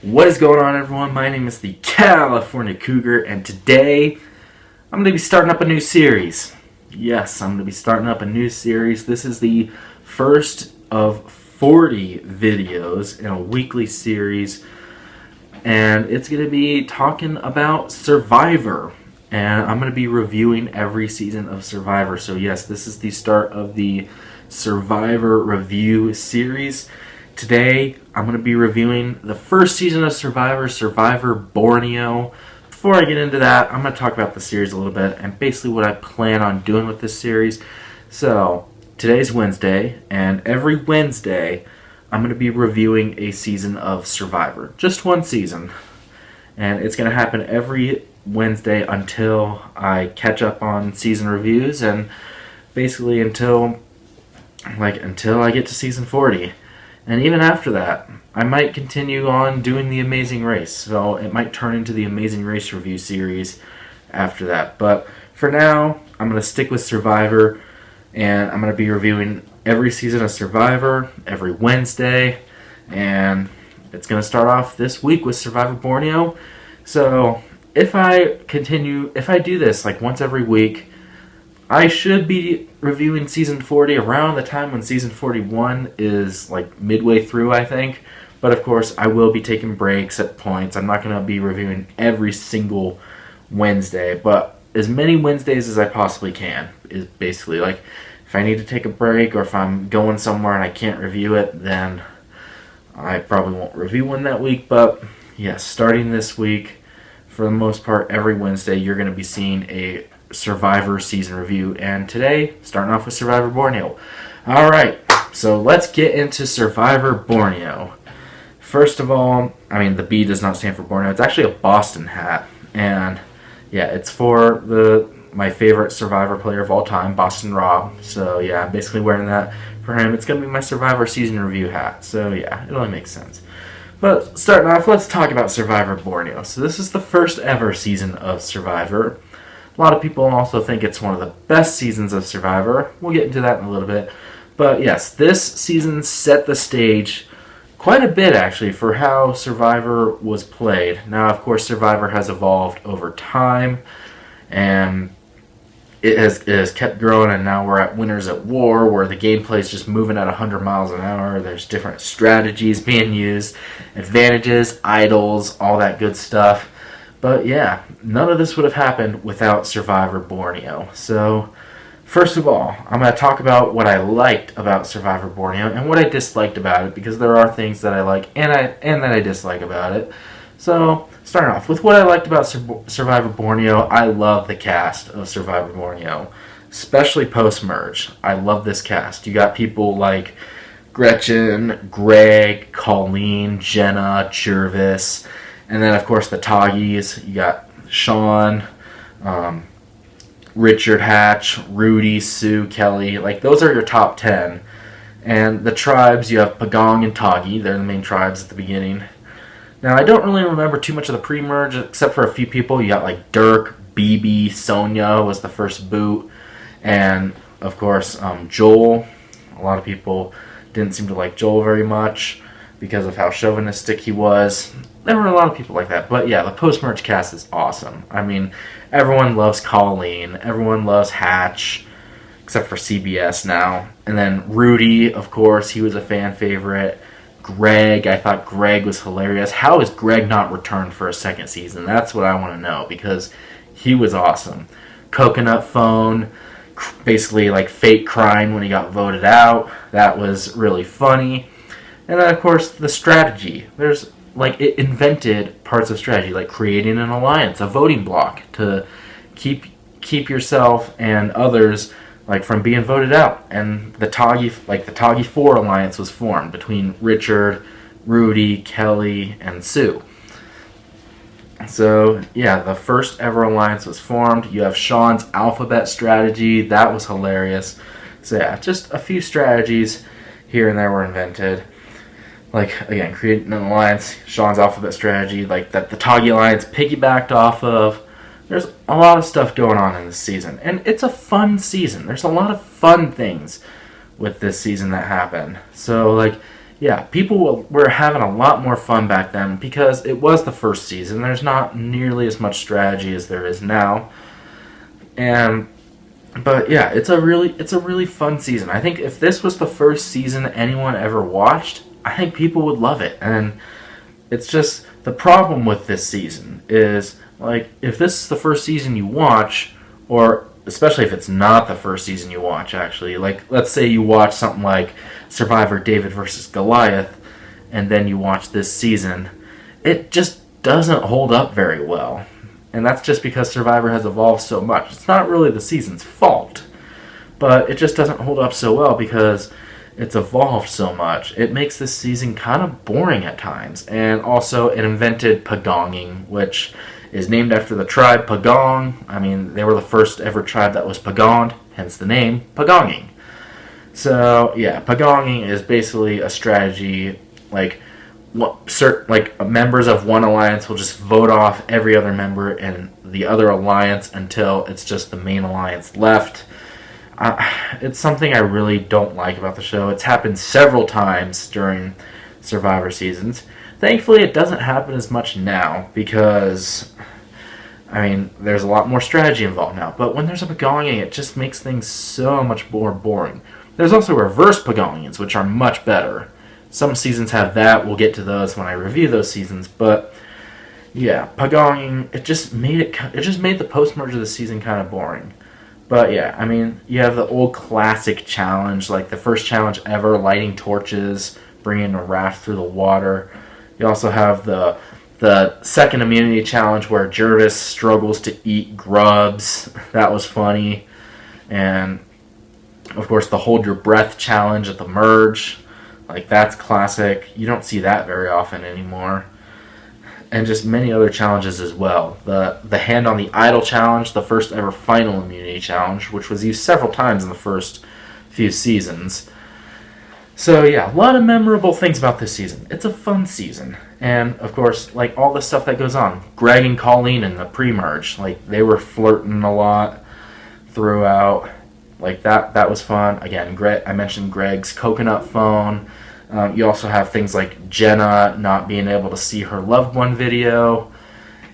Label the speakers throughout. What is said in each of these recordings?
Speaker 1: What is going on, everyone? My name is the California Cougar, and today I'm going to be starting up a new series. Yes, I'm going to be starting up a new series. This is the first of 40 videos in a weekly series, and it's going to be talking about Survivor. And I'm going to be reviewing every season of Survivor. So yes, this is the start of the Survivor review series. Today, I'm going to be reviewing the first season of Survivor, Survivor Borneo. Before I get into that, I'm going to talk about the series a little bit and basically what I plan on doing with this series. So, today's Wednesday, and every Wednesday, I'm going to be reviewing a season of Survivor. Just one season. And it's going to happen every Wednesday until I catch up on season reviews and basically until I get to season 40. And even after that, I might continue on doing The Amazing Race. So it might turn into the Amazing Race review series after that. But for now, I'm going to stick with Survivor. And I'm going to be reviewing every season of Survivor every Wednesday. And it's going to start off this week with Survivor Borneo. So if I do this like once every week, I should be reviewing season 40 around the time when season 41 is like midway through, I think. But of course, I will be taking breaks at points. I'm not going to be reviewing every single Wednesday, but as many Wednesdays as I possibly can is basically like if I need to take a break or if I'm going somewhere and I can't review it, then I probably won't review one that week. But yes, starting this week, for the most part, every Wednesday you're going to be seeing a Survivor season review, and today starting off with Survivor Borneo. Alright, so let's get into Survivor Borneo. First of all, the B does not stand for Borneo. It's actually a Boston hat, and yeah, it's for my favorite Survivor player of all time, Boston Rob. So yeah, I'm basically wearing that for him. It's going to be my Survivor season review hat, so yeah, it only makes sense. But starting off, let's talk about Survivor Borneo. So this is the first ever season of Survivor. A lot of people also think it's one of the best seasons of Survivor. We'll get into that in a little bit. But yes, this season set the stage quite a bit, actually, for how Survivor was played. Now, of course, Survivor has evolved over time, and it has kept growing, and now we're at Winners at War, where the gameplay is just moving at 100 miles an hour. There's different strategies being used, advantages, idols, all that good stuff. But yeah, none of this would have happened without Survivor Borneo. So, first of all, I'm going to talk about what I liked about Survivor Borneo and what I disliked about it, because there are things that I like and that I dislike about it. So, starting off with what I liked about Survivor Borneo, I love the cast of Survivor Borneo, especially post-merge. I love this cast. You got people like Gretchen, Greg, Colleen, Jenna, Jervis, and then, of course, the Toggies. You got Sean, Richard Hatch, Rudy, Sue, Kelly. Like, those are your top 10. And the tribes, you have Pagong and Toggy. They're the main tribes at the beginning. Now, I don't really remember too much of the pre-merge, except for a few people. You got, like, Dirk, BB, Sonia was the first boot. And, of course, Joel. A lot of people didn't seem to like Joel very much because of how chauvinistic he was. There were a lot of people like that. But yeah, the post-merge cast is awesome. Everyone loves Colleen. Everyone loves Hatch, except for CBS now. And then Rudy, of course, he was a fan favorite. Greg, I thought Greg was hilarious. How is Greg not returned for a second season? That's what I want to know, because he was awesome. Coconut Phone, basically like fake crying when he got voted out. That was really funny. And then, of course, the strategy. It invented parts of strategy, like creating an alliance, a voting block, to keep yourself and others from being voted out. And the Toggy 4 alliance was formed between Richard, Rudy, Kelly, and Sue. So, yeah, the first ever alliance was formed. You have Sean's alphabet strategy. That was hilarious. So, yeah, just a few strategies here and there were invented. Again, creating an alliance, Sean's alphabet strategy, that the Toggy alliance piggybacked off of. There's a lot of stuff going on in this season, and it's a fun season. There's a lot of fun things with this season that happen. So, like, yeah, people were having a lot more fun back then because it was the first season. There's not nearly as much strategy as there is now. But yeah, it's a really fun season. I think if this was the first season anyone ever watched, I think people would love it. And it's just the problem with this season is, like, if this is the first season you watch, or especially if it's not the first season you watch, actually, like, let's say you watch something like Survivor David versus Goliath, and then you watch this season, it just doesn't hold up very well. And that's just because Survivor has evolved so much. It's not really the season's fault, but it just doesn't hold up so well because it's evolved so much. It makes this season kind of boring at times. And also, it invented pagonging, which is named after the tribe Pagong. I mean, they were the first ever tribe that was pagonged, hence the name pagonging. So, yeah, pagonging is basically a strategy, like members of one alliance will just vote off every other member in the other alliance until it's just the main alliance left. It's something I really don't like about the show. It's happened several times during Survivor seasons. Thankfully, it doesn't happen as much now because, I mean, there's a lot more strategy involved now. But when there's a pagonging, it just makes things so much more boring. There's also reverse pagongings, which are much better. Some seasons have that. We'll get to those when I review those seasons. But yeah, pagonging, it just made the post-merge of the season kind of boring. But yeah, I mean, you have the old classic challenge, like the first challenge ever, lighting torches, bringing a raft through the water. You also have the second immunity challenge where Jervis struggles to eat grubs. That was funny. And of course, the hold your breath challenge at the merge. Like, that's classic. You don't see that very often anymore. And just many other challenges as well. The hand on the idol challenge, the first ever final immunity challenge, which was used several times in the first few seasons. So yeah, a lot of memorable things about this season. It's a fun season. And of course, like, all the stuff that goes on. Greg and Colleen in the pre-merge, like, they were flirting a lot throughout. Like, that was fun. Again, I mentioned Greg's coconut phone. You also have things like Jenna not being able to see her loved one video.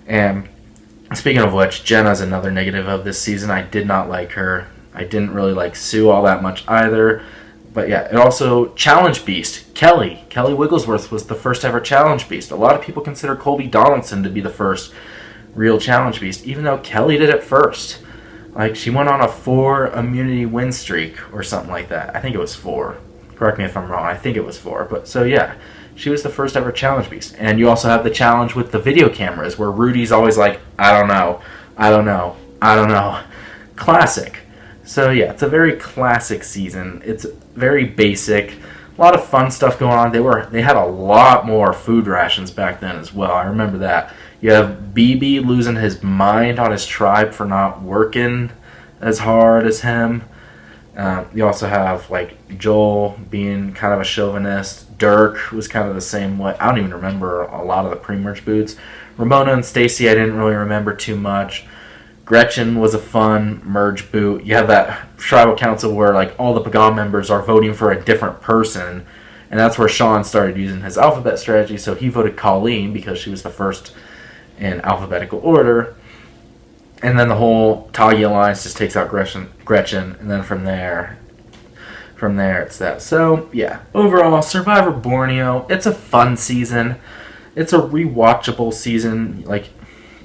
Speaker 1: And speaking of which, Jenna's another negative of this season. I did not like her. I didn't really like Sue all that much either. But yeah, it also, Challenge Beast, Kelly Wigglesworth was the first ever Challenge Beast. A lot of people consider Colby Donaldson to be the first real Challenge Beast, even though Kelly did it first. Like, she went on a 4 immunity win streak or something like that. I think it was 4. Correct me if I'm wrong. I think it was 4. But so yeah, she was the first ever Challenge Beast. And you also have the challenge with the video cameras where Rudy's always like, I don't know. Classic. So yeah, it's a very classic season. It's very basic. A lot of fun stuff going on. They had a lot more food rations back then as well. I remember that. You have BB losing his mind on his tribe for not working as hard as him. You also have, like, Joel being kind of a chauvinist. Dirk was kind of the same way. I don't even remember a lot of the pre-merge boots. Ramona and Stacy I didn't really remember too much. Gretchen was a fun merge boot. You have that tribal council where, like, all the Pagan members are voting for a different person. And that's where Sean started using his alphabet strategy. So he voted Colleen because she was the first in alphabetical order. And then the whole Tagi alliance just takes out Gretchen, and then from there it's that. So yeah, overall, Survivor Borneo, it's a fun season. It's a rewatchable season,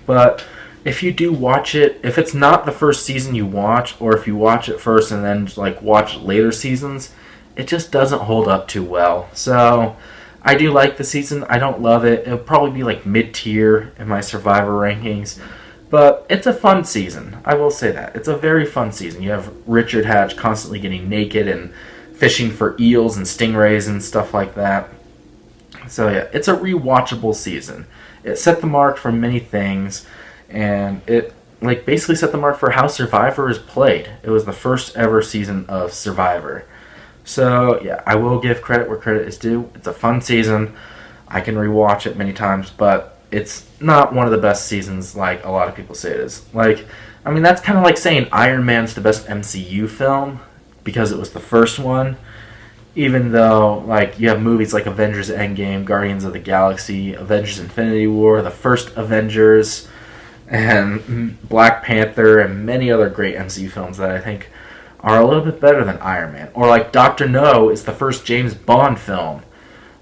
Speaker 1: but if you do watch it, if it's not the first season you watch, or if you watch it first and then watch later seasons, it just doesn't hold up too well. So I do like the season. I don't love it. It'll probably be mid-tier in my Survivor rankings. But it's a fun season. I will say that. It's a very fun season. You have Richard Hatch constantly getting naked and fishing for eels and stingrays and stuff like that. So yeah, it's a rewatchable season. It set the mark for many things, and it basically set the mark for how Survivor is played. It was the first ever season of Survivor. So yeah, I will give credit where credit is due. It's a fun season. I can rewatch it many times, but it's not one of the best seasons like a lot of people say it is. Like, I mean, that's kind of like saying Iron Man's the best MCU film because it was the first one. Even though, like, you have movies like Avengers Endgame, Guardians of the Galaxy, Avengers Infinity War, the first Avengers, and Black Panther, and many other great MCU films that I think are a little bit better than Iron Man. Or, like, Dr. No is the first James Bond film.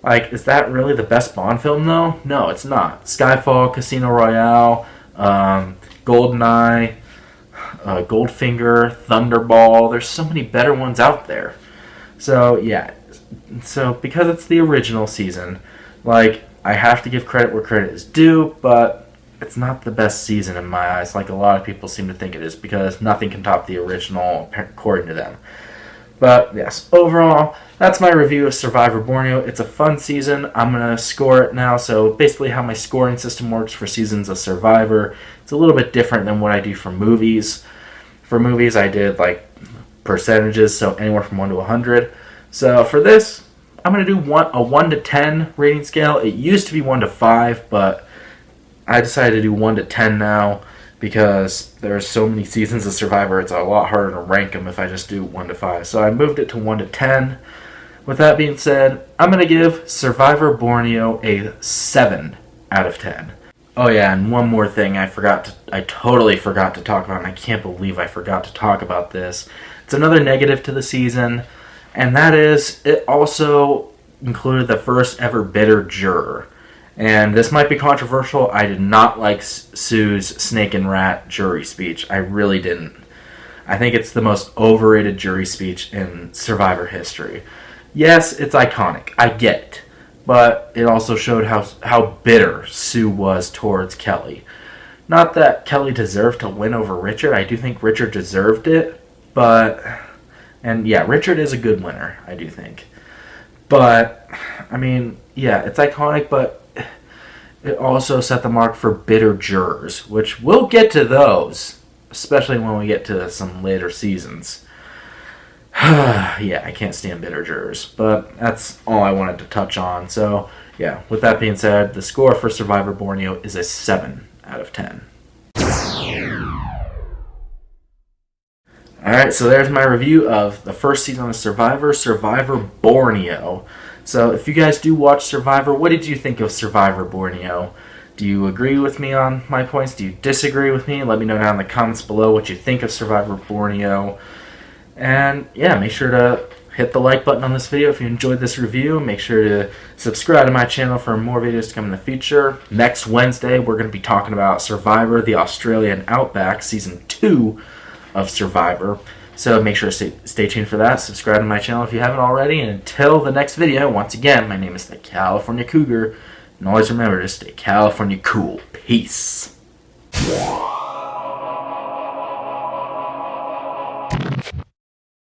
Speaker 1: Like, is that really the best Bond film, though? No, it's not. Skyfall, Casino Royale, GoldenEye, Goldfinger, Thunderball. There's so many better ones out there. So, yeah. So, because it's the original season, like, I have to give credit where credit is due, but it's not the best season in my eyes, like a lot of people seem to think it is, because nothing can top the original, according to them. But, yes, overall, that's my review of Survivor Borneo. It's a fun season. I'm going to score it now. So, basically how my scoring system works for seasons of Survivor, it's a little bit different than what I do for movies. For movies, I did, like, percentages, so anywhere from 1 to 100. So for this, I'm going to do a 1 to 10 rating scale. It used to be 1 to 5, but I decided to do 1 to 10 now because there are so many seasons of Survivor, it's a lot harder to rank them if I just do 1 to 5. So I moved it to 1 to 10. With that being said, I'm going to give Survivor Borneo a 7 out of 10. Oh yeah, and one more thing I totally forgot to talk about, and I can't believe I forgot to talk about this. It's another negative to the season, and that is, it also included the first ever bitter juror. And this might be controversial, I did not like Sue's snake and rat jury speech. I really didn't. I think it's the most overrated jury speech in Survivor history. Yes, it's iconic, I get it. But it also showed how bitter Sue was towards Kelly. Not that Kelly deserved to win over Richard. I do think Richard deserved it. And yeah, Richard is a good winner, I do think. But, I mean, yeah, it's iconic, but it also set the mark for bitter jurors, which we'll get to those, especially when we get to some later seasons. Yeah, I can't stand bitter jurors, but that's all I wanted to touch on. So, yeah, with that being said, the score for Survivor Borneo is a 7 out of 10. Alright, so there's my review of the first season of Survivor Borneo. So if you guys do watch Survivor, what did you think of Survivor Borneo? Do you agree with me on my points? Do you disagree with me? Let me know down in the comments below what you think of Survivor Borneo. And yeah, make sure to hit the like button on this video if you enjoyed this review. Make sure to subscribe to my channel for more videos to come in the future. Next Wednesday, we're going to be talking about Survivor, the Australian Outback, Season 2 of Survivor. So make sure to stay tuned for that. Subscribe to my channel if you haven't already. And until the next video, once again, my name is the California Cougar. And always remember to stay California cool. Peace.